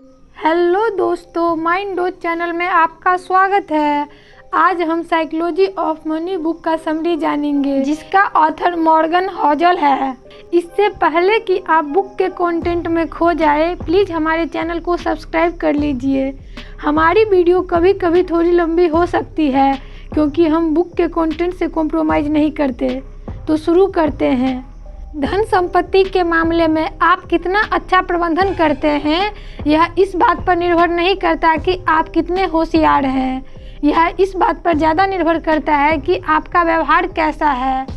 Hello दोस्तों, mind dose channel में आपका स्वागत है। आज हम साइकोलॉजी ऑफ मनी बुक का समरी जानेंगे, जिसका ऑथर मॉर्गन हॉजल है। इससे पहले कि आप बुक के कंटेंट में खो जाए, प्लीज़ हमारे चैनल को सब्सक्राइब कर लीजिए। हमारी वीडियो कभी कभी थोड़ी लंबी हो सकती है, क्योंकि हम बुक के कंटेंट से कॉम्प्रोमाइज़ नहीं करते। तो शुरू करते हैं। धन संपत्ति के मामले में आप कितना अच्छा प्रबंधन करते हैं, यह इस बात पर निर्भर नहीं करता कि आप कितने होशियार हैं। यह इस बात पर ज़्यादा निर्भर करता है कि आपका व्यवहार कैसा है।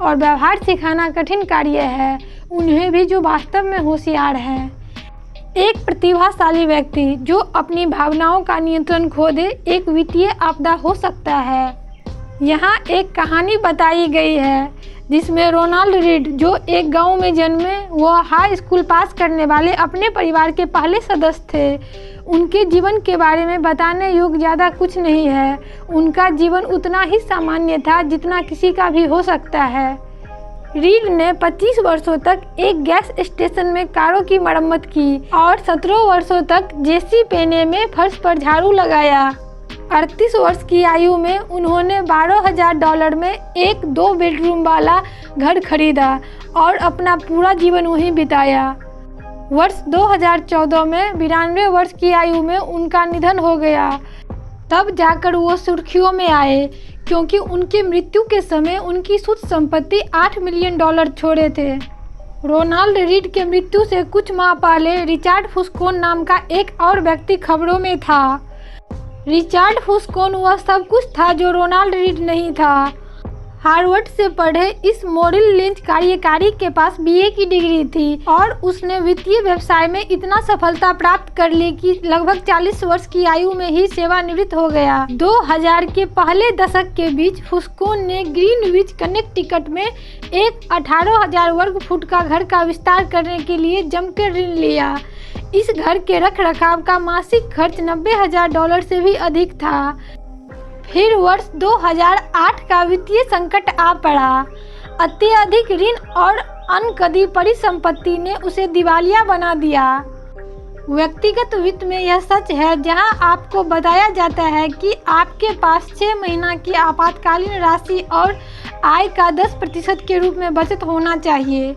और व्यवहार सिखाना कठिन कार्य है, उन्हें भी जो वास्तव में होशियार हैं। एक प्रतिभाशाली व्यक्ति जो अपनी भावनाओं का नियंत्रण खो दे, एक वित्तीय आपदा हो सकता है। यहाँ एक कहानी बताई गई है जिसमें रोनाल्ड रीड, जो एक गांव में जन्मे, वह हाई स्कूल पास करने वाले अपने परिवार के पहले सदस्य थे। उनके जीवन के बारे में बताने योग्य ज़्यादा कुछ नहीं है। उनका जीवन उतना ही सामान्य था जितना किसी का भी हो सकता है। रीड ने 25 वर्षों तक एक गैस स्टेशन में कारों की मरम्मत की और 17 वर्षों तक जेसी पेने में फर्श पर झाड़ू लगाया। 38 वर्ष की आयु में उन्होंने $12,000 में एक 2 बेडरूम वाला घर खरीदा और अपना पूरा जीवन वहीं बिताया। वर्ष 2014 में 92 वर्ष की आयु में उनका निधन हो गया। तब जाकर वो सुर्खियों में आए, क्योंकि उनकी मृत्यु के समय उनकी शुद्ध संपत्ति $8 मिलियन छोड़े थे। रोनाल्ड रीड के मृत्यु से कुछ माह पहले रिचार्ड फुस्कोन नाम का एक और व्यक्ति खबरों में था। रिचार्ड फुस्कोन वह सब कुछ था जो रोनाल्ड रीड नहीं था। हार्वर्ड से पढ़े इस मॉरिल लिंच कार्यकारी के पास बीए की डिग्री थी और उसने वित्तीय व्यवसाय में इतना सफलता प्राप्त कर ली कि लगभग 40 वर्ष की आयु में ही सेवानिवृत्त हो गया। 2000 के पहले दशक के बीच फुस्कोन ने ग्रीनविच कनेक्टिकट में एक 18,000 वर्ग फुट का घर का विस्तार करने के लिए जमकर ऋण लिया। इस घर के रखरखाव का मासिक खर्च $90,000 से भी अधिक था। फिर वर्ष 2008 का वित्तीय संकट आ पड़ा। अत्यधिक ऋण और अनकदी परिसंपत्ति ने उसे दिवालिया बना दिया। व्यक्तिगत वित्त में यह सच है, जहां आपको बताया जाता है कि आपके पास 6 महीना की आपातकालीन राशि और आय का 10% के रूप में बचत होना चाहिए।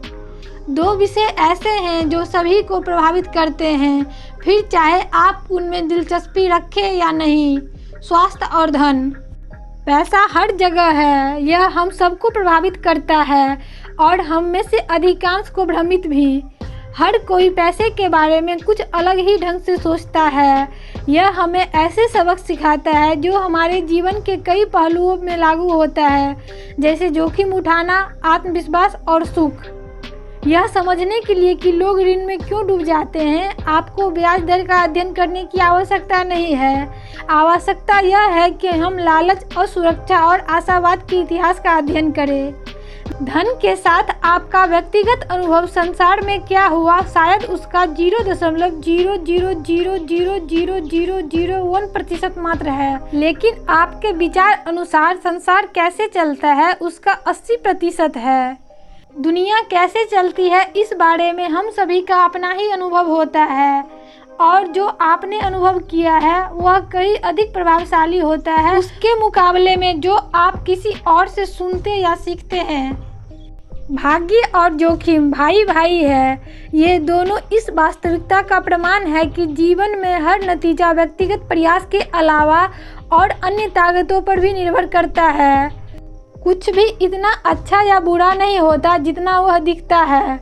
2 विषय ऐसे हैं जो सभी को प्रभावित करते हैं, फिर चाहे आप उनमें दिलचस्पी रखें या नहीं: स्वास्थ्य और धन। पैसा हर जगह है, यह हम सबको प्रभावित करता है और हम में से अधिकांश को भ्रमित भी। हर कोई पैसे के बारे में कुछ अलग ही ढंग से सोचता है। यह हमें ऐसे सबक सिखाता है जो हमारे जीवन के कई पहलुओं में लागू होता है, जैसे जोखिम उठाना, आत्मविश्वास और सुख। यह समझने के लिए कि लोग ऋण में क्यों डूब जाते हैं, आपको ब्याज दर का अध्ययन करने की आवश्यकता नहीं है। आवश्यकता यह है कि हम लालच और सुरक्षा और आशावाद के इतिहास का अध्ययन करें। धन के साथ आपका व्यक्तिगत अनुभव संसार में क्या हुआ, शायद उसका 0.00000001% मात्र है, लेकिन आपके विचार अनुसार संसार कैसे चलता है उसका 80% है। दुनिया कैसे चलती है, इस बारे में हम सभी का अपना ही अनुभव होता है, और जो आपने अनुभव किया है वह कहीं अधिक प्रभावशाली होता है उसके मुकाबले में जो आप किसी और से सुनते या सीखते हैं। भाग्य और जोखिम भाई भाई है। ये दोनों इस वास्तविकता का प्रमाण है कि जीवन में हर नतीजा व्यक्तिगत प्रयास के अलावा और अन्य ताकतों पर भी निर्भर करता है। कुछ भी इतना अच्छा या बुरा नहीं होता जितना वह दिखता है।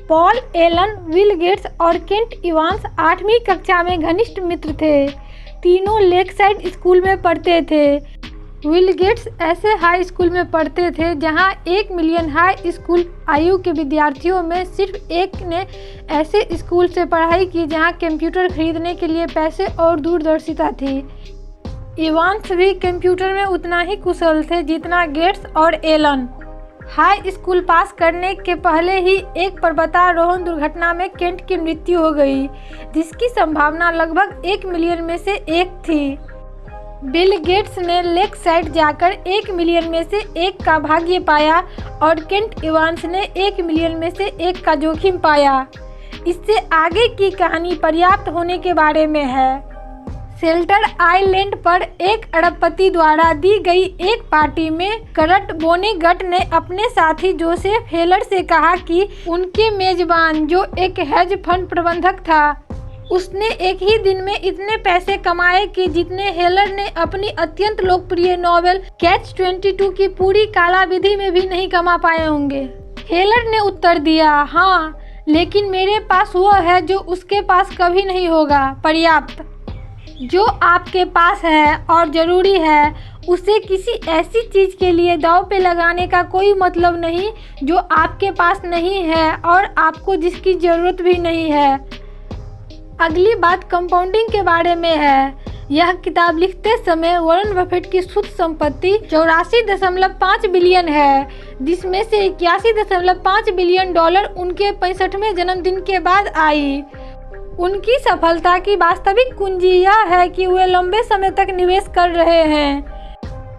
पॉल एलन, बिल गेट्स और केंट इवांस 8वीं कक्षा में घनिष्ठ मित्र थे। तीनों लेकसाइड स्कूल में पढ़ते थे। बिल गेट्स ऐसे हाई स्कूल में पढ़ते थे जहां 1 मिलियन हाई स्कूल आयु के विद्यार्थियों में सिर्फ एक ने ऐसे स्कूल से पढ़ाई की जहां कंप्यूटर खरीदने के लिए पैसे और दूरदर्शिता थी। इवांस भी कंप्यूटर में उतना ही कुशल थे जितना गेट्स और एलन। हाई स्कूल पास करने के पहले ही एक पर्वतारोहण दुर्घटना में केंट की मृत्यु हो गई, जिसकी संभावना लगभग 1 मिलियन में से 1 थी। बिल गेट्स ने लेकसाइड जाकर 1 मिलियन में से 1 का भाग्य पाया और केंट इवांस ने 1 मिलियन में से 1 का जोखिम पाया। इससे आगे की कहानी पर्याप्त होने के बारे में है। शेल्टर आइलैंड पर एक अरबपति द्वारा दी गई एक पार्टी में कर्ट वोनेगट ने अपने साथी जोसेफ हेलर से कहा कि उनके मेजबान, जो एक हेज फंड प्रबंधक था, उसने एक ही दिन में इतने पैसे कमाए कि जितने हेलर ने अपनी अत्यंत लोकप्रिय नॉवेल कैच-22 की पूरी कालावधि में भी नहीं कमा पाए होंगे। हेलर ने उत्तर दिया, हाँ, लेकिन मेरे पास वो है जो उसके पास कभी नहीं होगा, पर्याप्त। जो आपके पास है और ज़रूरी है, उसे किसी ऐसी चीज़ के लिए दांव पे लगाने का कोई मतलब नहीं जो आपके पास नहीं है और आपको जिसकी ज़रूरत भी नहीं है। अगली बात कंपाउंडिंग के बारे में है। यह किताब लिखते समय वॉरेन बफेट की शुद्ध संपत्ति 84.5 बिलियन है, जिसमें से 81.5 बिलियन डॉलर उनके 65वें जन्मदिन के बाद आई। उनकी सफलता की वास्तविक कुंजी यह है कि वे लंबे समय तक निवेश कर रहे हैं।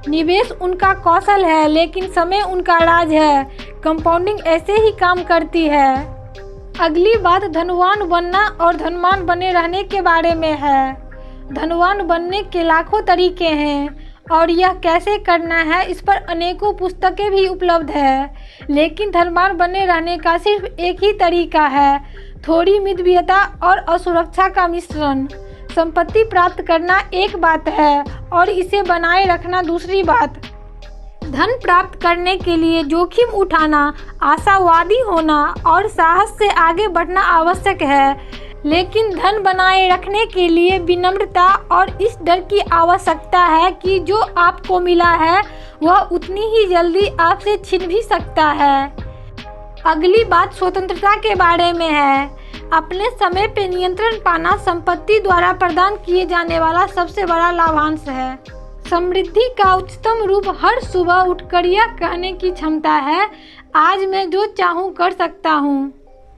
निवेश उनका कौशल है, लेकिन समय उनका राज है। कंपाउंडिंग ऐसे ही काम करती है। अगली बात धनवान बनना और धनवान बने रहने के बारे में है। धनवान बनने के लाखों तरीके हैं और यह कैसे करना है, इस पर अनेकों पुस्तकें भी उपलब्ध है, लेकिन धनवान बने रहने का सिर्फ एक ही तरीका है, थोड़ी मितव्ययता और असुरक्षा का मिश्रण। संपत्ति प्राप्त करना एक बात है और इसे बनाए रखना दूसरी बात। धन प्राप्त करने के लिए जोखिम उठाना, आशावादी होना और साहस से आगे बढ़ना आवश्यक है, लेकिन धन बनाए रखने के लिए विनम्रता और इस डर की आवश्यकता है कि जो आपको मिला है वह उतनी ही जल्दी आपसे छिन भी सकता है। अगली बात स्वतंत्रता के बारे में है। अपने समय पे नियंत्रण पाना संपत्ति द्वारा प्रदान किए जाने वाला सबसे बड़ा लाभांश है। समृद्धि का उच्चतम रूप हर सुबह उठकर यह कहने की क्षमता है, आज मैं जो चाहूँ कर सकता हूँ।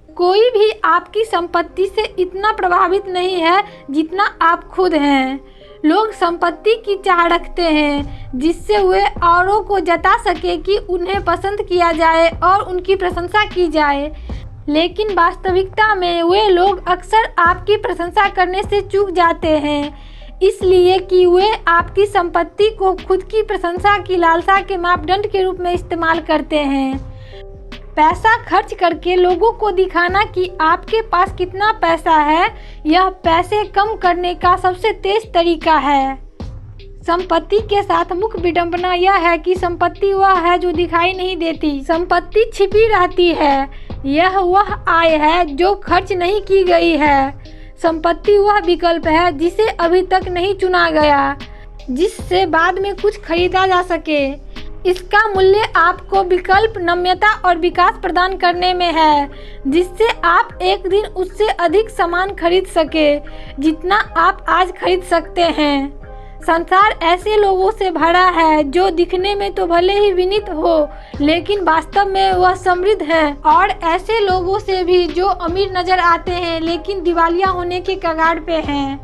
कोई भी आपकी संपत्ति से इतना प्रभावित नहीं है जितना आप खुद हैं। लोग संपत्ति की चाह रखते हैं जिससे वे औरों को जता सके कि उन्हें पसंद किया जाए और उनकी प्रशंसा की जाए, लेकिन वास्तविकता में वे लोग अक्सर आपकी प्रशंसा करने से चूक जाते हैं, इसलिए कि वे आपकी संपत्ति को खुद की प्रशंसा की लालसा के मापदंड के रूप में इस्तेमाल करते हैं। पैसा खर्च करके लोगों को दिखाना कि आपके पास कितना पैसा है, यह पैसे कम करने का सबसे तेज तरीका है। संपत्ति के साथ मुख्य विडंबना यह है कि संपत्ति वह है जो दिखाई नहीं देती। संपत्ति छिपी रहती है। यह वह आय है जो खर्च नहीं की गई है। संपत्ति वह विकल्प है जिसे अभी तक नहीं चुना गया, जिससे बाद में कुछ खरीदा जा सके। इसका मूल्य आपको विकल्प, नम्यता और विकास प्रदान करने में है, जिससे आप एक दिन उससे अधिक सामान खरीद सके जितना आप आज खरीद सकते हैं। संसार ऐसे लोगों से भरा है जो दिखने में तो भले ही विनीत हो, लेकिन वास्तव में वह समृद्ध है, और ऐसे लोगों से भी जो अमीर नजर आते हैं लेकिन दिवालिया होने के कगार पे हैं।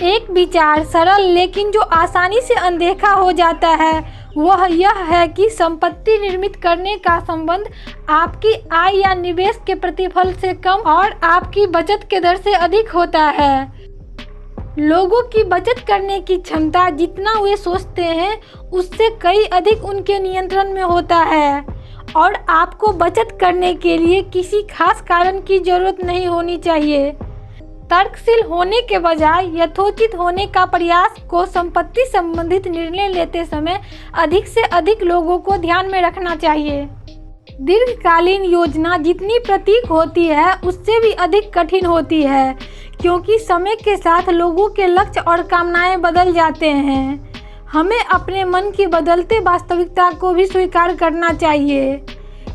एक विचार सरल लेकिन जो आसानी से अनदेखा हो जाता है वह यह है कि संपत्ति निर्मित करने का संबंध आपकी आय या निवेश के प्रतिफल से कम और आपकी बचत के दर से अधिक होता है। लोगों की बचत करने की क्षमता जितना वे सोचते हैं उससे कई अधिक उनके नियंत्रण में होता है, और आपको बचत करने के लिए किसी खास कारण की जरूरत नहीं होनी चाहिए। तर्कशील होने के बजाय यथोचित होने का प्रयास को संपत्ति संबंधित निर्णय लेते समय अधिक से अधिक लोगों को ध्यान में रखना चाहिए। दीर्घकालीन योजना जितनी प्रतीक होती है उससे भी अधिक कठिन होती है, क्योंकि समय के साथ लोगों के लक्ष्य और कामनाएं बदल जाते हैं। हमें अपने मन की बदलते वास्तविकता को भी स्वीकार करना चाहिए।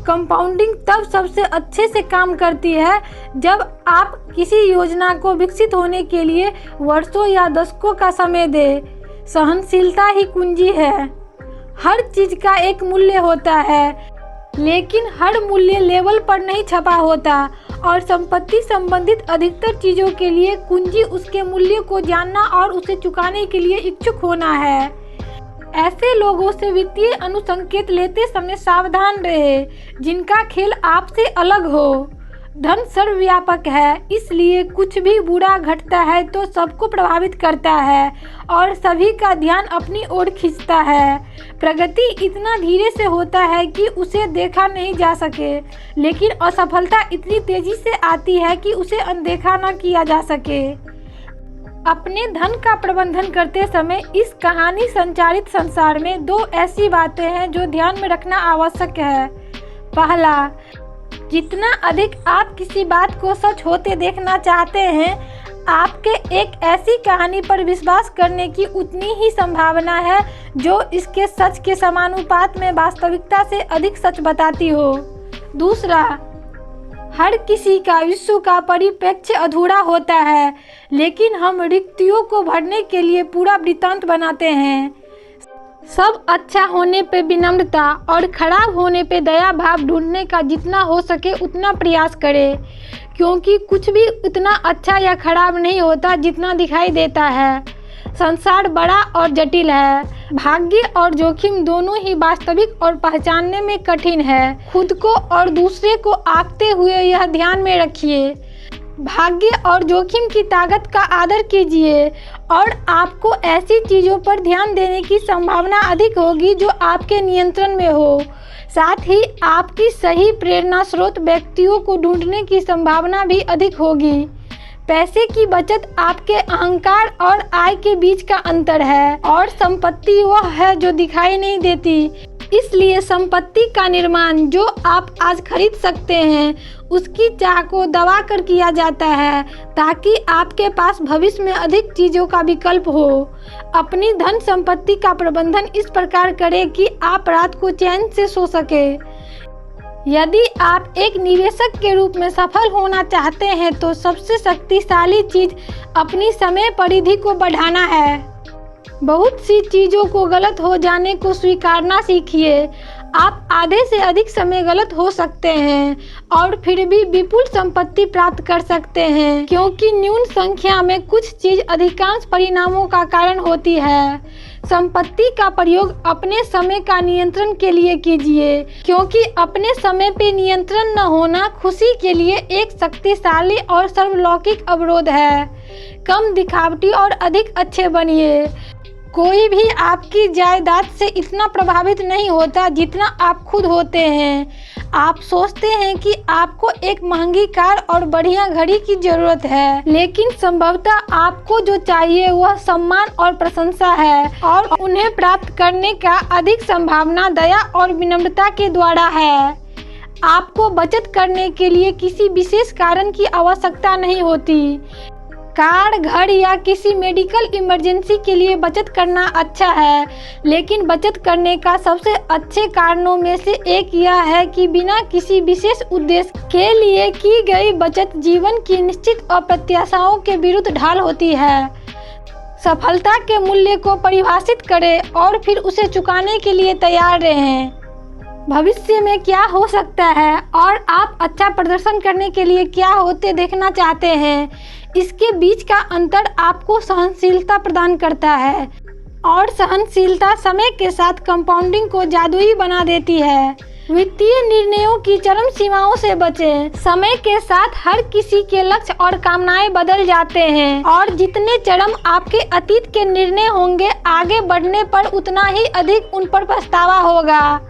कंपाउंडिंग तब सबसे अच्छे से काम करती है जब आप किसी योजना को विकसित होने के लिए वर्षों या दशकों का समय दें। सहनशीलता ही कुंजी है। हर चीज का एक मूल्य होता है, लेकिन हर मूल्य लेवल पर नहीं छपा होता, और संपत्ति संबंधित अधिकतर चीजों के लिए कुंजी उसके मूल्य को जानना और उसे चुकाने के लिए इच्छुक होना है। ऐसे लोगों से वित्तीय अनुसंकेत लेते समय सावधान रहे जिनका खेल आपसे अलग हो। धन सर्वव्यापक है, इसलिए कुछ भी बुरा घटता है तो सबको प्रभावित करता है और सभी का ध्यान अपनी ओर खींचता है। प्रगति इतना धीरे से होता है कि उसे देखा नहीं जा सके, लेकिन असफलता इतनी तेजी से आती है कि उसे अनदेखा न किया जा सके। अपने धन का प्रबंधन करते समय इस कहानी संचारित संसार में 2 ऐसी बातें हैं जो ध्यान में रखना आवश्यक है। पहला, जितना अधिक आप किसी बात को सच होते देखना चाहते हैं, आपके एक ऐसी कहानी पर विश्वास करने की उतनी ही संभावना है जो इसके सच के समानुपात में वास्तविकता से अधिक सच बताती हो। दूसरा, हर किसी का विश्व का परिप्रेक्ष्य अधूरा होता है, लेकिन हम रिक्तियों को भरने के लिए पूरा वृत्तांत बनाते हैं। सब अच्छा होने पे विनम्रता और खराब होने पे दया भाव ढूंढने का जितना हो सके उतना प्रयास करें, क्योंकि कुछ भी उतना अच्छा या खराब नहीं होता जितना दिखाई देता है। संसार बड़ा और जटिल है। भाग्य और जोखिम दोनों ही वास्तविक और पहचानने में कठिन है। खुद को और दूसरे को आंकते हुए यह ध्यान में रखिए, भाग्य और जोखिम की ताकत का आदर कीजिए और आपको ऐसी चीज़ों पर ध्यान देने की संभावना अधिक होगी जो आपके नियंत्रण में हो। साथ ही आपकी सही प्रेरणा स्रोत व्यक्तियों को ढूंढने की संभावना भी अधिक होगी। पैसे की बचत आपके अहंकार और आय के बीच का अंतर है और संपत्ति वह है जो दिखाई नहीं देती। इसलिए संपत्ति का निर्माण जो आप आज खरीद सकते हैं उसकी चाह को दबा कर किया जाता है, ताकि आपके पास भविष्य में अधिक चीज़ों का विकल्प हो। अपनी धन संपत्ति का प्रबंधन इस प्रकार करें कि आप रात को चैन से सो सके। यदि आप एक निवेशक के रूप में सफल होना चाहते हैं तो सबसे शक्तिशाली चीज़ अपनी समय परिधि को बढ़ाना है। बहुत सी चीज़ों को गलत हो जाने को स्वीकारना सीखिए। आप आधे से अधिक समय गलत हो सकते हैं और फिर भी विपुल संपत्ति प्राप्त कर सकते हैं, क्योंकि न्यून संख्या में कुछ चीज़ अधिकांश परिणामों का कारण होती है। संपत्ति का प्रयोग अपने समय का नियंत्रण के लिए कीजिए, क्योंकि अपने समय पे नियंत्रण न होना खुशी के लिए एक शक्तिशाली और सर्वलौकिक अवरोध है। कम दिखावटी और अधिक अच्छे बनिए। कोई भी आपकी जायदाद से इतना प्रभावित नहीं होता जितना आप खुद होते हैं। आप सोचते हैं कि आपको एक महंगी कार और बढ़िया घड़ी की जरूरत है, लेकिन संभवतः आपको जो चाहिए वह सम्मान और प्रशंसा है, और उन्हें प्राप्त करने का अधिक संभावना दया और विनम्रता के द्वारा है। आपको बचत करने के लिए किसी विशेष कारण की आवश्यकता नहीं होती। कार, घर या किसी मेडिकल इमरजेंसी के लिए बचत करना अच्छा है, लेकिन बचत करने का सबसे अच्छे कारणों में से एक यह है कि बिना किसी विशेष उद्देश्य के लिए की गई बचत जीवन की निश्चित अप्रत्याशाओं के विरुद्ध ढाल होती है। सफलता के मूल्य को परिभाषित करें और फिर उसे चुकाने के लिए तैयार रहें। भविष्य में क्या हो सकता है और आप अच्छा प्रदर्शन करने के लिए क्या होते देखना चाहते हैं, इसके बीच का अंतर आपको सहनशीलता प्रदान करता है, और सहनशीलता समय के साथ कंपाउंडिंग को जादुई बना देती है। वित्तीय निर्णयों की चरम सीमाओं से बचें। समय के साथ हर किसी के लक्ष्य और कामनाएं बदल जाते हैं, और जितने चरम आपके अतीत के निर्णय होंगे, आगे बढ़ने पर उतना ही अधिक उन पर पछतावा होगा।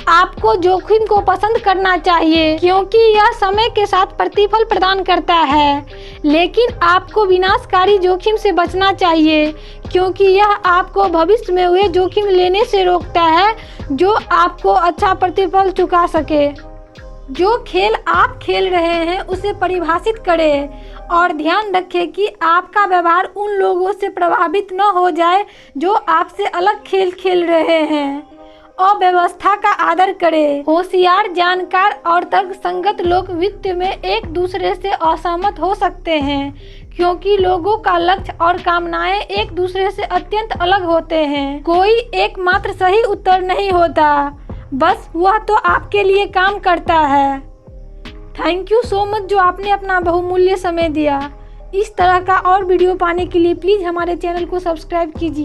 आपको जोखिम को पसंद करना चाहिए, क्योंकि यह समय के साथ प्रतिफल प्रदान करता है, लेकिन आपको विनाशकारी जोखिम से बचना चाहिए, क्योंकि यह आपको भविष्य में हुए जोखिम लेने से रोकता है जो आपको अच्छा प्रतिफल चुका सके। जो खेल आप खेल रहे हैं उसे परिभाषित करें और ध्यान रखें कि आपका व्यवहार उन लोगों से प्रभावित न हो जाए जो आपसे अलग खेल खेल रहे हैं। अव्यवस्था का आदर करें। होशियार, जानकार और तर्कसंगत लोग वित्त में एक दूसरे से असहमत हो सकते हैं, क्योंकि लोगों का लक्ष्य और कामनाएं एक दूसरे से अत्यंत अलग होते हैं। कोई एकमात्र सही उत्तर नहीं होता, बस वह तो आपके लिए काम करता है। थैंक यू सो मच जो आपने अपना बहुमूल्य समय दिया। इस तरह का और वीडियो पाने के लिए प्लीज़ हमारे चैनल को सब्सक्राइब कीजिए।